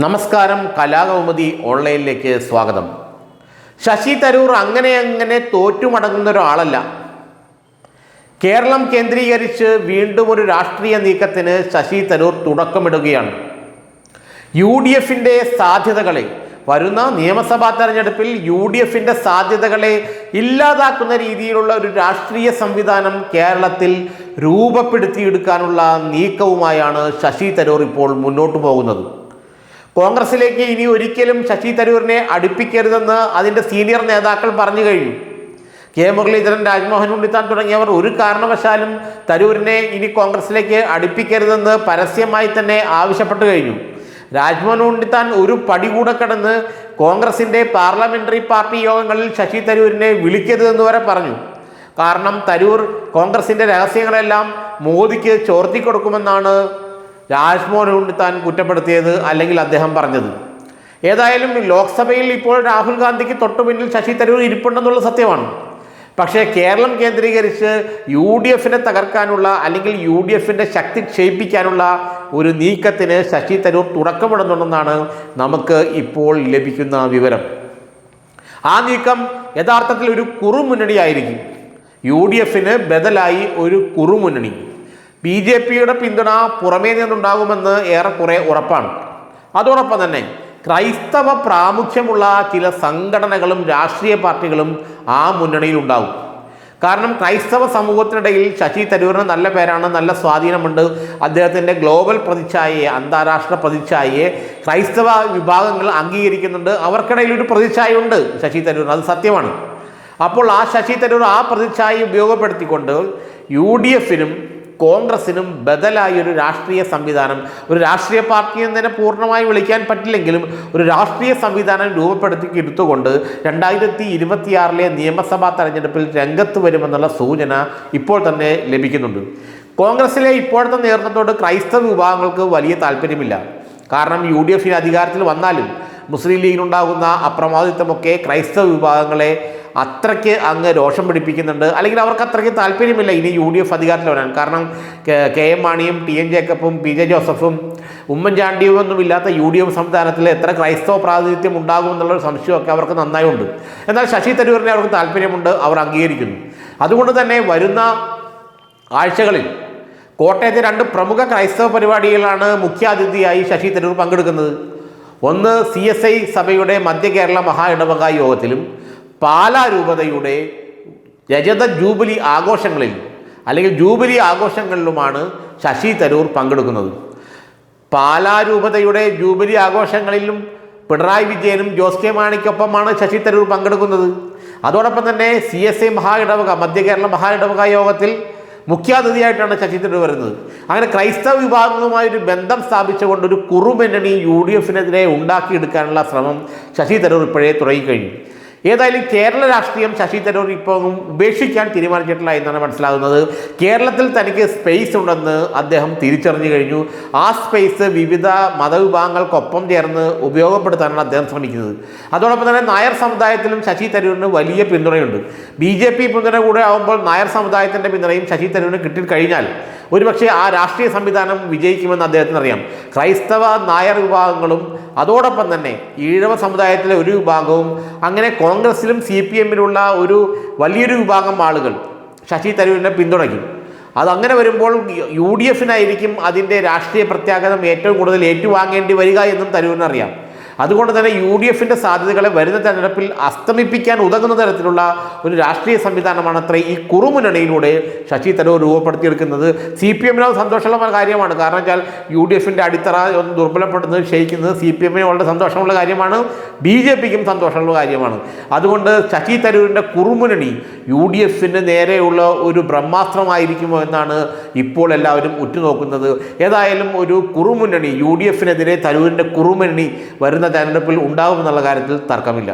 നമസ്കാരം. കലാകൗമുദി ഓൺലൈനിലേക്ക് സ്വാഗതം. ശശി തരൂർ അങ്ങനെ തോറ്റുമടങ്ങുന്ന ഒരാളല്ല. കേരളം കേന്ദ്രീകരിച്ച് വീണ്ടും ഒരു രാഷ്ട്രീയ നീക്കത്തിന് ശശി തരൂർ തുടക്കമിടുകയാണ്. UDFിൻ്റെ സാധ്യതകളെ, വരുന്ന നിയമസഭാ തെരഞ്ഞെടുപ്പിൽ UDFിൻ്റെ സാധ്യതകളെ ഇല്ലാതാക്കുന്ന രീതിയിലുള്ള ഒരു രാഷ്ട്രീയ സംവിധാനം കേരളത്തിൽ രൂപപ്പെടുത്തിയെടുക്കാനുള്ള നീക്കവുമായാണ് ശശി തരൂർ ഇപ്പോൾ മുന്നോട്ട് പോകുന്നത്. കോൺഗ്രസിലേക്ക് ഇനി ഒരിക്കലും ശശി തരൂരിനെ അടുപ്പിക്കരുതെന്ന് അതിൻ്റെ സീനിയർ നേതാക്കൾ പറഞ്ഞു കഴിഞ്ഞു. കെ മുരളീധരൻ, രാജ്മോഹൻ ഉണ്ണിത്താൻ തുടങ്ങിയവർ ഒരു കാരണവശാലും തരൂരിനെ ഇനി കോൺഗ്രസിലേക്ക് അടുപ്പിക്കരുതെന്ന് പരസ്യമായി തന്നെ ആവശ്യപ്പെട്ടു കഴിഞ്ഞു. രാജ്മോഹൻ ഉണ്ണിത്താൻ ഒരു പടി കൂടെ കടന്ന് കോൺഗ്രസിൻ്റെ പാർലമെന്ററി പാർട്ടി യോഗങ്ങളിൽ ശശി തരൂരിനെ വിളിക്കരുതെന്ന് വരെ പറഞ്ഞു. കാരണം തരൂർ കോൺഗ്രസിൻ്റെ രഹസ്യങ്ങളെല്ലാം മോദിക്ക് ചോർത്തിക്കൊടുക്കുമെന്നാണ് രാജ്മോഹൻ ഉണ്ണിത്താൻ കുറ്റപ്പെടുത്തിയത്, അല്ലെങ്കിൽ അദ്ദേഹം പറഞ്ഞത്. ഏതായാലും ലോക്സഭയിൽ ഇപ്പോൾ രാഹുൽ ഗാന്ധിക്ക് തൊട്ടു പിന്നിൽ ശശി തരൂർ ഇരിപ്പുണ്ടെന്നുള്ള സത്യമാണ്. പക്ഷേ കേരളം കേന്ദ്രീകരിച്ച് UDFിനെ തകർക്കാനുള്ള, അല്ലെങ്കിൽ UDFിൻ്റെ ശക്തി ക്ഷയിപ്പിക്കാനുള്ള ഒരു നീക്കത്തിന് ശശി തരൂർ തുടക്കമിടുന്നുണ്ടെന്നാണ് നമുക്ക് ഇപ്പോൾ ലഭിക്കുന്ന വിവരം. ആ നീക്കം യഥാർത്ഥത്തിൽ ഒരു കുറുമുന്നണിയായിരിക്കും. UDFിന് ബദലായി ഒരു കുറുമുന്നണി. BJPയുടെ പിന്തുണ പുറമേ നിന്നുണ്ടാകുമെന്ന് ഏറെക്കുറെ ഉറപ്പാണ്. അതോടൊപ്പം തന്നെ ക്രൈസ്തവ പ്രാമുഖ്യമുള്ള ചില സംഘടനകളും രാഷ്ട്രീയ പാർട്ടികളും ആ മുന്നണിയിൽ ഉണ്ടാകും. കാരണം ക്രൈസ്തവ സമൂഹത്തിനിടയിൽ ശശി തരൂരിന് നല്ല പേരാണ്, നല്ല സ്വാധീനമുണ്ട്. അദ്ദേഹത്തിൻ്റെ ഗ്ലോബൽ പ്രതിച്ഛായയെ, അന്താരാഷ്ട്ര പ്രതിച്ഛായയെ ക്രൈസ്തവ വിഭാഗങ്ങൾ അംഗീകരിക്കുന്നുണ്ട്. അവർക്കിടയിൽ ഒരു പ്രതിച്ഛായയുണ്ട് ശശി തരൂരിന്, അത് സത്യമാണ്. അപ്പോൾ ആ ശശി തരൂർ ആ പ്രതിച്ഛായ ഉപയോഗപ്പെടുത്തിക്കൊണ്ട് UDFിനും കോൺഗ്രസിനും ബദലായി ഒരു രാഷ്ട്രീയ സംവിധാനം, ഒരു രാഷ്ട്രീയ പാർട്ടി എന്ന് തന്നെ പൂർണ്ണമായി വിളിക്കാൻ പറ്റില്ലെങ്കിലും ഒരു രാഷ്ട്രീയ സംവിധാനം രൂപപ്പെടുത്തി എടുത്തുകൊണ്ട് 2026 നിയമസഭാ തെരഞ്ഞെടുപ്പിൽ രംഗത്ത് വരുമെന്നുള്ള സൂചന ഇപ്പോൾ തന്നെ ലഭിക്കുന്നുണ്ട്. കോൺഗ്രസിലെ ഇപ്പോഴത്തെ നേതൃത്വത്തോട് ക്രൈസ്തവ വിഭാഗങ്ങൾക്ക് വലിയ താല്പര്യമില്ല. കാരണം UDFിന് അധികാരത്തിൽ വന്നാലും മുസ്ലിം ലീഗിനുണ്ടാകുന്ന അപ്രമാദിത്വമൊക്കെ ക്രൈസ്തവ വിഭാഗങ്ങളെ അത്രയ്ക്ക് അങ്ങ് രോഷം പിടിപ്പിക്കുന്നുണ്ട്. അല്ലെങ്കിൽ അവർക്ക് അത്രയ്ക്ക് താല്പര്യമില്ല ഇനി UDF അധികാരത്തിൽ വരാൻ. കാരണം KM മാണിയും TN ജേക്കബും PJ ജോസഫും ഉമ്മൻചാണ്ടിയും ഒന്നും ഇല്ലാത്ത UDF സംവിധാനത്തിൽ എത്ര ക്രൈസ്തവ പ്രാതിനിധ്യം ഉണ്ടാകും എന്നുള്ളൊരു സംശയമൊക്കെ അവർക്ക് നന്നായി ഉണ്ട്. എന്നാൽ ശശി തരൂരിനെ അവർക്ക് താല്പര്യമുണ്ട്, അവർ അംഗീകരിക്കുന്നു. അതുകൊണ്ട് തന്നെ വരുന്ന ആഴ്ചകളിൽ കോട്ടയത്തെ 2 പ്രമുഖ ക്രൈസ്തവ പരിപാടികളാണ് മുഖ്യാതിഥിയായി ശശി തരൂർ പങ്കെടുക്കുന്നത്. ഒന്ന് CSI സഭയുടെ മധ്യ കേരള മഹാ ഇടവക യോഗത്തിലും പാലാ രൂപതയുടെ രജത ജൂബിലി ആഘോഷങ്ങളിൽ, അല്ലെങ്കിൽ ജൂബിലി ആഘോഷങ്ങളിലുമാണ് ശശി തരൂർ പങ്കെടുക്കുന്നത്. പാലാ രൂപതയുടെ ജൂബിലി ആഘോഷങ്ങളിലും പിണറായി വിജയനും ജോസ് കെ മാണിക്കൊപ്പമാണ് ശശി തരൂർ പങ്കെടുക്കുന്നത്. അതോടൊപ്പം തന്നെ CSI മഹാ ഇടവക, മധ്യ കേരള മഹാ ഇടവക യോഗത്തിൽ മുഖ്യാതിഥിയായിട്ടാണ് ശശി തരൂർ വരുന്നത്. അങ്ങനെ ക്രൈസ്തവ വിഭാഗങ്ങളുമായൊരു ബന്ധം സ്ഥാപിച്ചുകൊണ്ട് ഒരു കുറുമുന്നണി UDFിനെതിരെ ഉണ്ടാക്കിയെടുക്കാനുള്ള ശ്രമം ശശി തരൂർ ഇപ്പോഴേ തുടങ്ങിക്കഴിഞ്ഞു. ഏതായാലും കേരള രാഷ്ട്രീയം ശശി തരൂർ ഇപ്പോൾ ഉപേക്ഷിക്കാൻ തീരുമാനിച്ചിട്ടില്ല എന്നാണ് മനസ്സിലാകുന്നത്. കേരളത്തിൽ തനിക്ക് സ്പേസ് ഉണ്ടെന്ന് അദ്ദേഹം തിരിച്ചറിഞ്ഞു കഴിഞ്ഞു. ആ സ്പേസ് വിവിധ മതവിഭാഗങ്ങൾക്കൊപ്പം ചേർന്ന് ഉപയോഗപ്പെടുത്താനാണ് അദ്ദേഹം ശ്രമിക്കുന്നത്. അതോടൊപ്പം തന്നെ നായർ സമുദായത്തിലും ശശി തരൂരിന് വലിയ പിന്തുണയുണ്ട്. BJP പിന്തുണ കൂടെ ആകുമ്പോൾ നായർ സമുദായത്തിൻ്റെ പിന്തുണയും ശശി തരൂരിന് കിട്ടിക്കഴിഞ്ഞാൽ ഒരുപക്ഷെ ആ രാഷ്ട്രീയ സംവിധാനം വിജയിക്കുമെന്ന് അദ്ദേഹത്തിന് അറിയാം. ക്രൈസ്തവ നായർ വിഭാഗങ്ങളും അതോടൊപ്പം തന്നെ ഈഴവ സമുദായത്തിലെ ഒരു വിഭാഗവും, അങ്ങനെ കോൺഗ്രസിലും CPMലുള്ള ഒരു വലിയൊരു വിഭാഗം ആളുകൾ ശശി തരൂരിനെ പിന്തുണയ്ക്കും. അതങ്ങനെ വരുമ്പോൾ UDFിനായിരിക്കും അതിൻ്റെ രാഷ്ട്രീയ പ്രത്യാഘാതം ഏറ്റവും കൂടുതൽ ഏറ്റുവാങ്ങേണ്ടി വരിക എന്നും തരൂരിനറിയാം. അതുകൊണ്ട് തന്നെ UDFിൻ്റെ സാധ്യതകളെ വരുന്ന തെരഞ്ഞെടുപ്പിൽ അസ്തമിപ്പിക്കാൻ ഉതകുന്ന തരത്തിലുള്ള ഒരു രാഷ്ട്രീയ സംവിധാനമാണ് അത്ര ഈ കുറുമുന്നണിയിലൂടെ ശശി തരൂർ രൂപപ്പെടുത്തിയെടുക്കുന്നത്. CPMന് സന്തോഷമുള്ള കാര്യമാണ്. കാരണം വെച്ചാൽ UDFിൻ്റെ അടിത്തറ ഒന്ന് ദുർബലപ്പെടുന്നത്, ക്ഷയിക്കുന്നത് CPMന് വളരെ സന്തോഷമുള്ള കാര്യമാണ്, BJPക്കും സന്തോഷമുള്ള കാര്യമാണ്. അതുകൊണ്ട് ശശി തരൂരിൻ്റെ കുറുമുന്നണി UDFിന് നേരെയുള്ള ഒരു ബ്രഹ്മാസ്ത്രമായിരിക്കുമോ എന്നാണ് ഇപ്പോൾ എല്ലാവരും ഉറ്റുനോക്കുന്നത്. ഏതായാലും ഒരു കുറുമുന്നണി, UDFിനെതിരെ തരൂരിൻ്റെ കുറുമുന്നണി വരുന്ന തെരഞ്ഞെടുപ്പിൽ ഉണ്ടാകുമെന്നുള്ള കാര്യത്തിൽ തർക്കമില്ല.